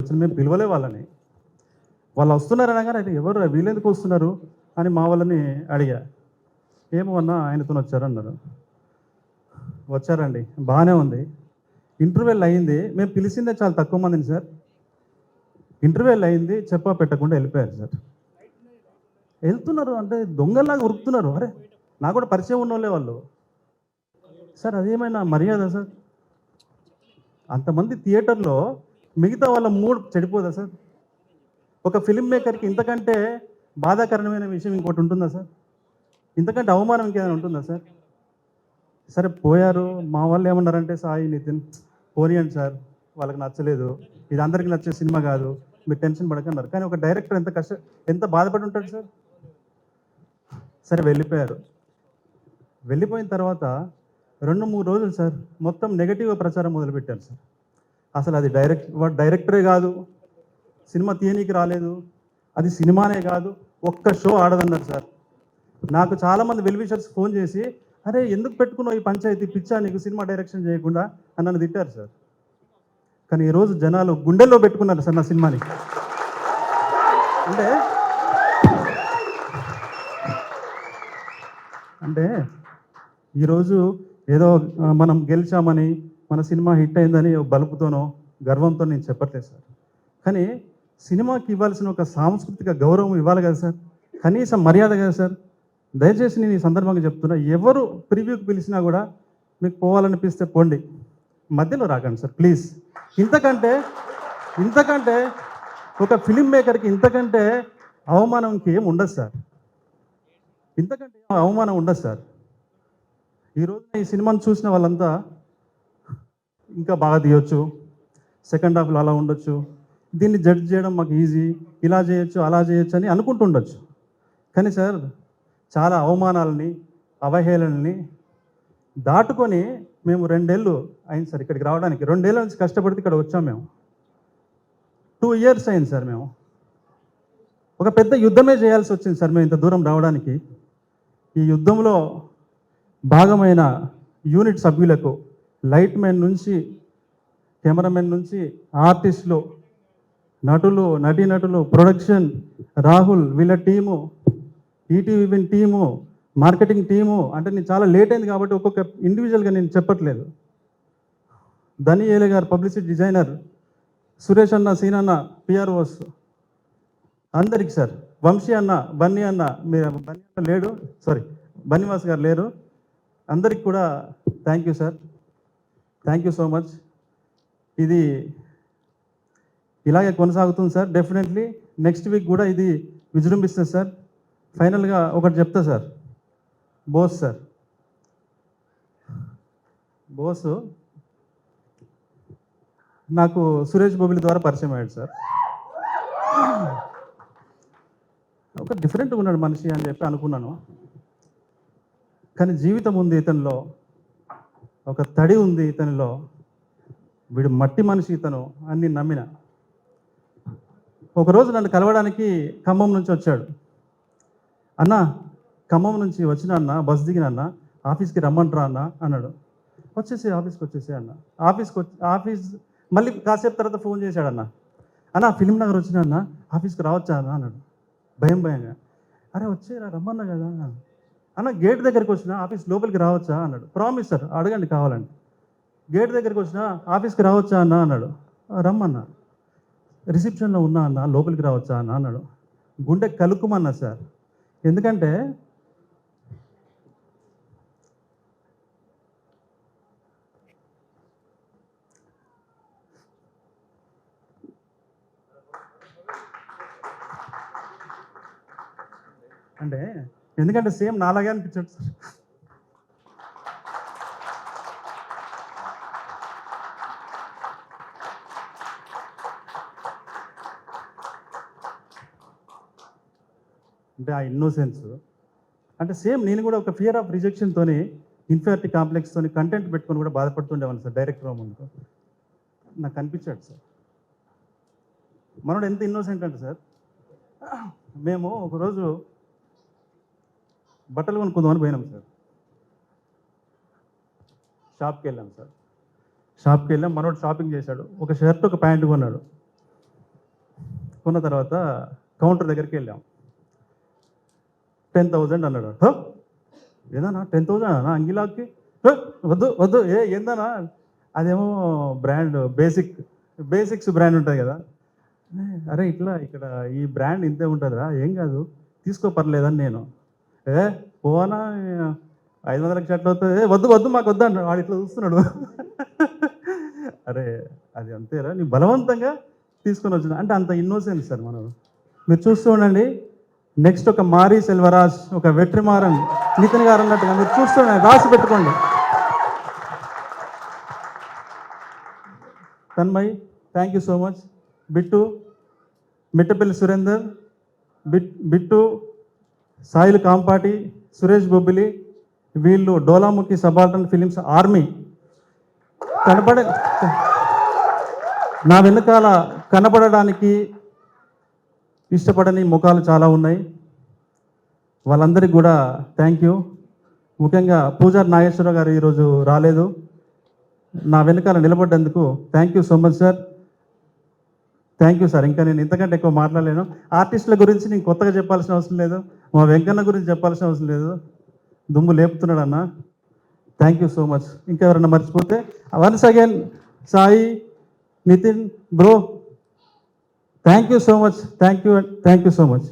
వచ్చింది, మేము పిలవలే వాళ్ళని. వాళ్ళు వస్తున్నారు అనగానే అది ఎవరు వీళ్ళెందుకు వస్తున్నారు అని మా వాళ్ళని అడిగా. ఏమో అన్న ఆయనతో వచ్చారన్నారు. వచ్చారండి, బాగానే ఉంది. ఇంటర్వ్యూల్ అయింది, మేము పిలిచిందే చాలా తక్కువ మందిని సార్. ఇంటర్వ్యూల్ అయింది, చెప్పా పెట్టకుండా వెళ్ళిపోయారు సార్. వెళ్తున్నారు అంటే దొంగల్లాగా ఉరుకుతున్నారు. అరే నాకు కూడా పరిచయం ఉన్నోళ్ళే వాళ్ళు సార్. అదేమైనా మర్యాద సార్? అంతమంది థియేటర్లో మిగతా వాళ్ళ మూడ్ చెడిపోదా సార్? ఒక ఫిల్మ్ మేకర్కి ఇంతకంటే బాధాకరమైన విషయం ఇంకోటి ఉంటుందా సార్? ఇంతకంటే అవమానం ఇంకేమైనా ఉంటుందా సార్? సరే పోయారు. మా వాళ్ళు ఏమన్నారంటే, సాయి నితిన్ పోనీయండి సార్, వాళ్ళకి నచ్చలేదు, ఇది అందరికీ నచ్చే సినిమా కాదు, మీరు టెన్షన్ పడకన్నారు. కానీ ఒక డైరెక్టర్ ఎంత బాధపడి ఉంటాడు సార్? సరే వెళ్ళిపోయారు. వెళ్ళిపోయిన తర్వాత 2-3 రోజులు సార్ మొత్తం నెగటివ్గా ప్రచారం మొదలుపెట్టారు సార్. అసలు అది వాడు డైరెక్టరే కాదు, సినిమా తీయనీకి రాలేదు, అది సినిమానే కాదు, ఒక్క షో ఆడదన్నారు సార్. నాకు చాలామంది వెల్విషర్స్ ఫోన్ చేసి, అరే ఎందుకు పెట్టుకున్నావు ఈ పంచాయతీ, పిచ్చా నీకు సినిమా డైరెక్షన్ చేయకుండా అని నన్ను తిట్టారు సార్. కానీ ఈరోజు జనాలు గుండెల్లో పెట్టుకున్నారు సార్ నా సినిమాని. అంటే ఈరోజు ఏదో మనం గెలిచామని, మన సినిమా హిట్ అయిందని బలుపుతోనో గర్వంతో నేను చెప్పట్లేదు సార్. కానీ సినిమాకి ఇవ్వాల్సిన ఒక సాంస్కృతిక గౌరవం ఇవ్వాలి కదా సార్, కనీసం మర్యాద కదా సార్. దయచేసి నేను ఈ సందర్భంగా చెప్తున్నా, ఎవరు ప్రివ్యూకి పిలిచినా కూడా మీకు పోవాలనిపిస్తే పోండి, మధ్యలో రాకండి సార్ ప్లీజ్. ఇంతకంటే ఒక ఫిలిం మేకర్కి ఇంతకంటే అవమానం ఇంకేం ఉండదు సార్. ఇంతకంటే అవమానం ఉండదు సార్. ఈరోజు ఈ సినిమాను చూసిన వాళ్ళంతా ఇంకా బాగా తీయొచ్చు, సెకండ్ హాఫ్లో అలా ఉండొచ్చు, దీన్ని జడ్జ్ చేయడం మాకు ఈజీ, ఇలా చేయొచ్చు అలా చేయొచ్చు అని అనుకుంటుండొచ్చు. కానీ సార్ చాలా అవమానాలని, అవహేళనని దాటుకొని మేము 2 ఏళ్ళు అయింది సార్ ఇక్కడికి రావడానికి. 2 ఏళ్ళ నుంచి కష్టపడితే ఇక్కడ వచ్చాం మేము. 2 years అయింది సార్. మేము ఒక పెద్ద యుద్ధమే చేయాల్సి వచ్చింది సార్ మేము ఇంత దూరం రావడానికి. ఈ యుద్ధంలో భాగమైన యూనిట్ సభ్యులకు, లైట్ మెన్ నుంచి కెమెరామెన్ నుంచి ఆర్టిస్టులు, నటులు, నటీనటులు, ప్రొడక్షన్, రాహుల్, వీళ్ళ team, ETV team, marketing team, అంటే నేను చాలా లేట్ అయింది కాబట్టి ఒక్కొక్క ఇండివిజువల్గా నేను చెప్పట్లేదు. ధని ఏలే గారు పబ్లిసిటీ డిజైనర్, సురేష్ అన్న, సీనన్న పిఆర్ఓస్, అందరికి సార్, వంశీ అన్న, బన్నీ అన్న, బన్నీ అన్న లేడు, సారీ బన్నీవాస్ గారు లేరు, అందరికి కూడా thank you sir, thank you so much. ఇది ఇలాగే కొనసాగుతుంది సార్. డెఫినెట్లీ నెక్స్ట్ వీక్ కూడా ఇది విజృంభిస్తుంది సార్. ఫైనల్గా ఒకటి చెప్తా సార్, బోసు నాకు సురేష్ బొబిలి ద్వారా పరిచయం అయ్యాడు సార్. ఒక డిఫరెంట్గా ఉన్నాడు మనిషి అని చెప్పి అనుకున్నాను. కానీ జీవితం ఉంది ఇతనిలో, ఒక తడి ఉంది ఇతనిలో, వీడు మట్టి మనిషి ఇతను అని నేను నమ్మిన. ఒకరోజు నన్ను కలవడానికి ఖమ్మం నుంచి వచ్చాడు. అన్న ఖమ్మం నుంచి వచ్చిన అన్న, బస్ దిగిన అన్న, ఆఫీస్కి రమ్మంటారా అన్న అన్నాడు. ఆఫీస్కి వచ్చేసే అన్న. ఆఫీస్ మళ్ళీ కాసేపు తర్వాత ఫోన్ చేశాడన్న, అన్న ఫిలిం నగర్ వచ్చిన అన్న, ఆఫీస్కి రావచ్చా అన్న అన్నాడు భయంగా. అరే వచ్చేరా రమ్మన్నా కదా అన్న. గేట్ దగ్గరికి వచ్చిన, ఆఫీస్ లోపలికి రావచ్చా అన్నాడు. ప్రామిస్ సార్, అడగండి కావాలండి. గేట్ దగ్గరికి వచ్చిన, ఆఫీస్కి రావచ్చా అన్న అన్నాడు. రమ్మన్నా. రిసెప్షన్లో ఉన్నా అన్న, లోపలికి రావచ్చా అన్న అన్నాడు. గుండె కలుక్కుమన్నా సార్. ఎందుకంటే సేమ్ నాలాగే అనిపించాడు సార్. అంటే ఆ ఇన్నోసెన్స్, అంటే సేమ్ నేను కూడా ఒక ఫియర్ ఆఫ్ రిజెక్షన్తో, ఇన్ఫీరియారిటీ కాంప్లెక్స్తో కంటెంట్ పెట్టుకొని కూడా బాధపడుతుండేవాను సార్. డైరెక్టర్ ముందు నాకు కనిపించాడు సార్. మనోడు ఎంత ఇన్నోసెంట్ అంటే సార్, మేము ఒకరోజు బట్టలు కొనుక్కుందామని పోయినాం సార్. షాప్కి వెళ్ళాం. మనోడు షాపింగ్ చేశాడు. ఒక షర్ట్, ఒక ప్యాంటు కొన్నాడు. కొన్న తర్వాత కౌంటర్ దగ్గరికి వెళ్ళాం. 10,000 అన్నాడు. "హ? ఏదన్నా 10,000 అన్నా అంగిలాకి? హ? వద్దు వద్దు, ఏందన్నా? అదేమో బ్రాండ్ బేసిక్స్ బ్రాండ్ ఉంటుంది కదా. అరే ఇట్లా ఇక్కడ ఈ బ్రాండ్ ఇంతే ఉంటుందిరా, ఏం కాదు తీసుకో పర్లేదని నేను. పోనా 500కి షర్ట్ అవుతుంది, వద్దు వద్దు మాకు వద్దు అన్నాడు. వాడు ఇట్లా చూస్తున్నాడు. అరే అది అంతేరా, నీ బలవంతంగా తీసుకొని వచ్చిన అంటే అంత ఇన్నోసెన్స్ సార్ మనం. మీరు చూస్తూ ఉండండి, నెక్స్ట్ ఒక మారీ సెల్వరాజ్, ఒక వెట్రిమారన్ నితిన్ గారు అన్నట్టుగా మీరు చూస్తూ ఉండండి, రాసి పెట్టుకోండి. Tanmay, thank you so much. Bittu, Mittapalli Surender, Bittu, Sail Kampati, Suresh Bobbili, వీళ్ళు డోలాముఖి సబాల్టన్ ఫిలిమ్స్ ఆర్మీ. నా వెనకాల కనపడడానికి ఇష్టపడని ముఖాలు చాలా ఉన్నాయి. వాళ్ళందరికీ కూడా థ్యాంక్ యూ. ముఖ్యంగా పూజారి నాగేశ్వరరావు గారు ఈరోజు రాలేదు, నా వెనకాల నిలబడ్డందుకు thank you so much sir. Thank you sir. ఇంకా నేను ఇంతకంటే ఎక్కువ మాట్లాడలేను. ఆర్టిస్టుల గురించి నేను కొత్తగా చెప్పాల్సిన అవసరం లేదు, మా వెంకన్న గురించి చెప్పాల్సిన అవసరం లేదు, దుమ్ము లేపుతున్నాడు అన్న. Thank you so much. ఇంకెవరన్నా మర్చిపోతే once again Sai, Nitin bro, thank you so much. Thank you so much.